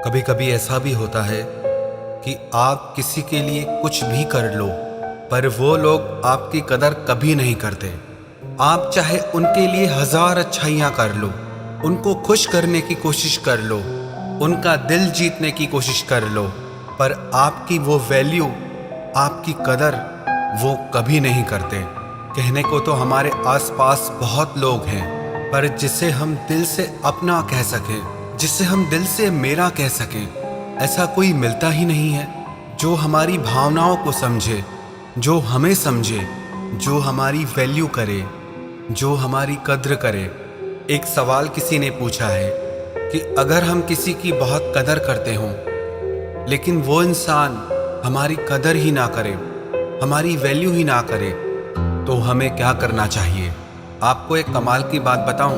कभी कभी ऐसा भी होता है कि आप किसी के लिए कुछ भी कर लो, पर वो लोग आपकी कदर कभी नहीं करते। आप चाहे उनके लिए हजार अच्छाइयाँ कर लो, उनको खुश करने की कोशिश कर लो, उनका दिल जीतने की कोशिश कर लो, पर आपकी वो वैल्यू, आपकी कदर वो कभी नहीं करते। कहने को तो हमारे आसपास बहुत लोग हैं, पर जिसे हम दिल से अपना कह सकें, जिसे हम दिल से मेरा कह सकें, ऐसा कोई मिलता ही नहीं है। जो हमारी भावनाओं को समझे, जो हमें समझे, जो हमारी वैल्यू करे, जो हमारी कद्र करे। एक सवाल किसी ने पूछा है कि अगर हम किसी की बहुत कदर करते हों, लेकिन वो इंसान हमारी कदर ही ना करे, हमारी वैल्यू ही ना करे, तो हमें क्या करना चाहिए। आपको एक कमाल की बात बताऊं,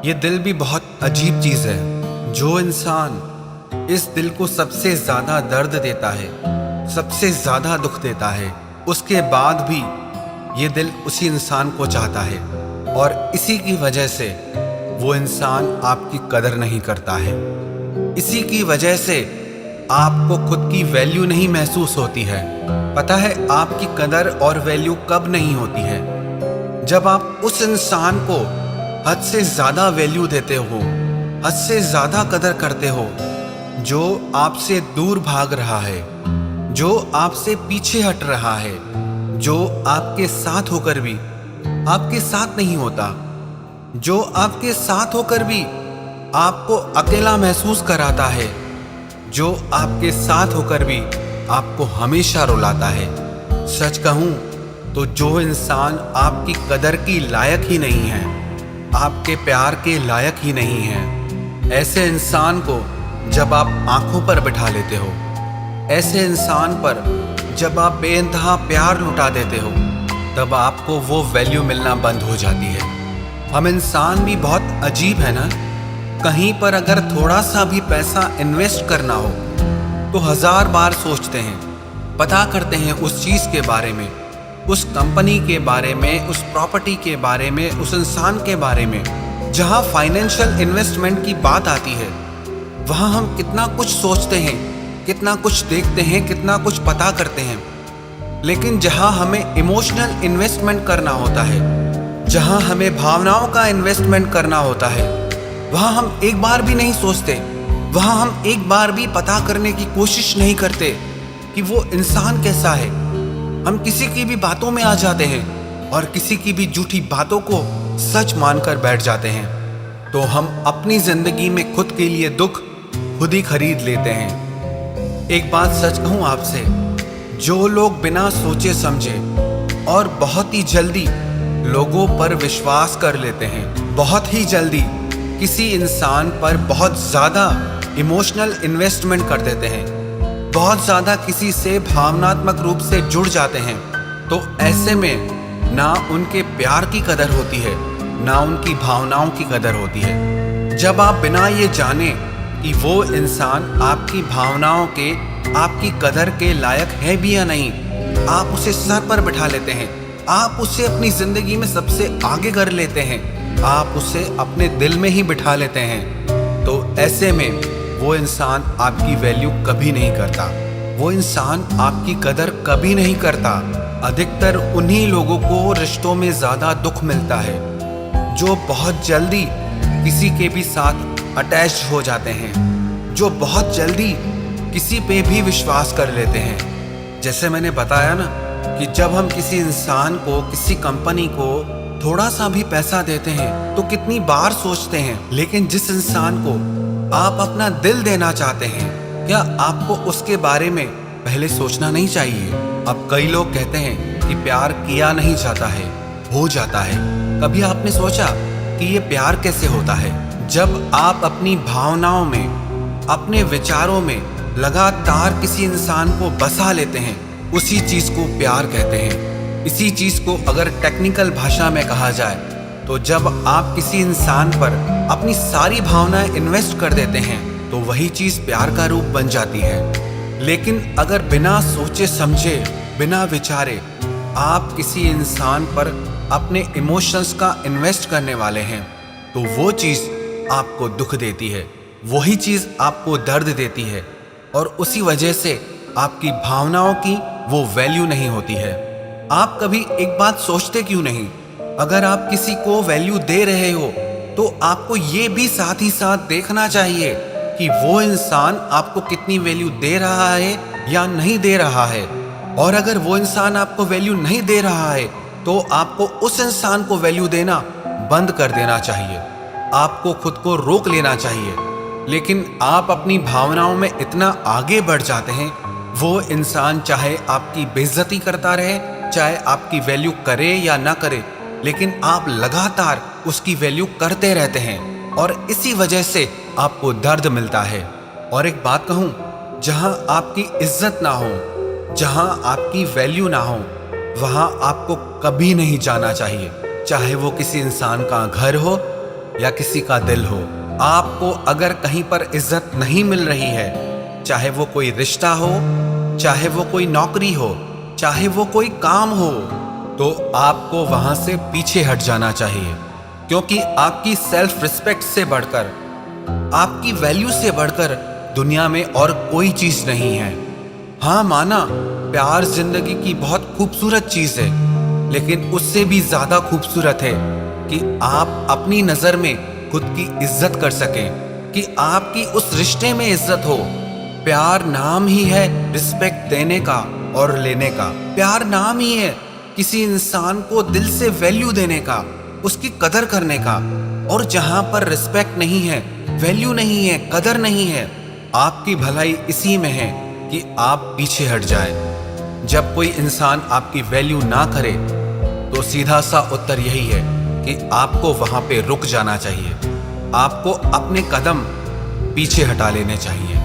ये दिल भी बहुत अजीब चीज़ है। जो इंसान इस दिल को सबसे ज़्यादा दर्द देता है, सबसे ज़्यादा दुख देता है, उसके बाद भी ये दिल उसी इंसान को चाहता है, और इसी की वजह से वो इंसान आपकी कदर नहीं करता है। इसी की वजह से आपको खुद की वैल्यू नहीं महसूस होती है। पता है आपकी कदर और वैल्यू कब नहीं होती है? जब आप उस इंसान को हद से ज़्यादा वैल्यू देते हो, हद से ज़्यादा कदर करते हो, जो आपसे दूर भाग रहा है, जो आपसे पीछे हट रहा है, जो आपके साथ होकर भी आपके साथ नहीं होता, जो आपके साथ होकर भी आपको अकेला महसूस कराता है, जो आपके साथ होकर भी आपको हमेशा रुलाता है। सच कहूँ तो जो इंसान आपकी कदर की लायक ही नहीं है, आपके प्यार के लायक ही नहीं है, ऐसे इंसान को जब आप आंखों पर बिठा लेते हो, ऐसे इंसान पर जब आप बेइंतहा प्यार लुटा देते हो, तब आपको वो वैल्यू मिलना बंद हो जाती है। हम इंसान भी बहुत अजीब है ना। कहीं पर अगर थोड़ा सा भी पैसा इन्वेस्ट करना हो तो हजार बार सोचते हैं, पता करते हैं उस चीज़ के बारे में, उस कंपनी के बारे में, उस प्रॉपर्टी के बारे में, उस इंसान के बारे में। जहाँ फाइनेंशियल इन्वेस्टमेंट की बात आती है, वहाँ हम कितना कुछ सोचते हैं, कितना कुछ देखते हैं, कितना कुछ पता करते हैं, लेकिन जहाँ हमें इमोशनल इन्वेस्टमेंट करना होता है, जहाँ हमें भावनाओं का इन्वेस्टमेंट करना होता है, वहाँ हम एक बार भी नहीं सोचते, वहाँ हम एक बार भी पता करने की कोशिश नहीं करते कि वो इंसान कैसा है। हम किसी की भी बातों में आ जाते हैं और किसी की भी झूठी बातों को सच मानकर बैठ जाते हैं। तो हम अपनी जिंदगी में खुद के लिए दुख खुद ही खरीद लेते हैं। एक बात सच कहूँ आपसे, जो लोग बिना सोचे समझे और बहुत ही जल्दी लोगों पर विश्वास कर लेते हैं, बहुत ही जल्दी किसी इंसान पर बहुत ज़्यादा इमोशनल इन्वेस्टमेंट कर देते हैं, बहुत ज़्यादा किसी से भावनात्मक रूप से जुड़ जाते हैं, तो ऐसे में ना उनके प्यार की कदर होती है, ना उनकी भावनाओं की कदर होती है। जब आप बिना ये जाने कि वो इंसान आपकी भावनाओं के, आपकी कदर के लायक है भी या नहीं, आप उसे सर पर बिठा लेते हैं, आप उसे अपनी ज़िंदगी में सबसे आगे कर लेते हैं, आप उसे अपने दिल में ही बिठा लेते हैं, तो ऐसे में वो इंसान आपकी वैल्यू कभी नहीं करता, वो इंसान आपकी कदर कभी नहीं करता। अधिकतर उन्हीं लोगों को रिश्तों में ज़्यादा दुख मिलता है जो बहुत जल्दी किसी के भी साथ अटैच हो जाते हैं, जो बहुत जल्दी किसी पे भी विश्वास कर लेते हैं। जैसे मैंने बताया ना कि जब हम किसी इंसान को, किसी कंपनी को थोड़ा सा भी पैसा देते हैं तो कितनी बार सोचते हैं, लेकिन जिस इंसान को आप अपना दिल देना चाहते हैं, क्या आपको उसके बारे में पहले सोचना नहीं चाहिए? अब कई लोग कहते हैं कि प्यार किया नहीं जाता है, हो जाता है। कभी आपने सोचा कि ये प्यार कैसे होता है? जब आप अपनी भावनाओं में, अपने विचारों में लगातार किसी इंसान को बसा लेते हैं, उसी चीज़ को प्यार कहते हैं। इसी चीज़ को अगर टेक्निकल भाषा में कहा जाए तो जब आप किसी इंसान पर अपनी सारी भावनाएं इन्वेस्ट कर देते हैं, तो वही चीज़ प्यार का रूप बन जाती है। लेकिन अगर बिना सोचे समझे, बिना विचारे आप किसी इंसान पर अपने इमोशंस का इन्वेस्ट करने वाले हैं, तो वो चीज़ आपको दुख देती है, वही चीज़ आपको दर्द देती है और उसी वजह से आपकी भावनाओं की वो वैल्यू नहीं होती है। आप कभी एक बात सोचते क्यों नहीं? अगर आप किसी को वैल्यू दे रहे हो तो आपको ये भी साथ ही साथ देखना चाहिए कि वो इंसान आपको कितनी वैल्यू दे रहा है या नहीं दे रहा है। और अगर वो इंसान आपको वैल्यू नहीं दे रहा है तो आपको उस इंसान को वैल्यू देना बंद कर देना चाहिए। आपको खुद को रोक लेना चाहिए। लेकिन आप अपनी भावनाओं में इतना आगे बढ़ जाते हैं, वो इंसान चाहे आपकी बेइज्जती करता रहे, चाहे आपकी वैल्यू करे या ना करे, लेकिन आप लगातार उसकी वैल्यू करते रहते हैं और इसी वजह से आपको दर्द मिलता है। और एक बात कहूँ, जहाँ आपकी इज्जत ना हो, जहाँ आपकी वैल्यू ना हो, वहाँ आपको कभी नहीं जाना चाहिए। चाहे वो किसी इंसान का घर हो या किसी का दिल हो। आपको अगर कहीं पर इज्जत नहीं मिल रही है, चाहे वो कोई रिश्ता हो, चाहे वो कोई नौकरी हो, चाहे वो कोई काम हो, तो आपको वहां से पीछे हट जाना चाहिए। क्योंकि आपकी सेल्फ रिस्पेक्ट से बढ़कर, आपकी वैल्यू से बढ़कर दुनिया में और कोई चीज नहीं है। हाँ माना, प्यार जिंदगी की बहुत खूबसूरत चीज है, लेकिन उससे भी ज्यादा खूबसूरत है कि आप अपनी नजर में खुद की इज्जत कर सकें, कि आपकी उस रिश्ते में इज्जत हो। प्यार नाम ही है रिस्पेक्ट देने का और लेने का। प्यार नाम ही है किसी इंसान को दिल से वैल्यू देने का, उसकी कदर करने का। और जहां पर रिस्पेक्ट नहीं है, वैल्यू नहीं है, कदर नहीं है, आपकी भलाई इसी में है कि आप पीछे हट जाएं। जब कोई इंसान आपकी वैल्यू ना करे तो सीधा सा उत्तर यही है कि आपको वहां पे रुक जाना चाहिए। आपको अपने कदम पीछे हटा लेने चाहिए।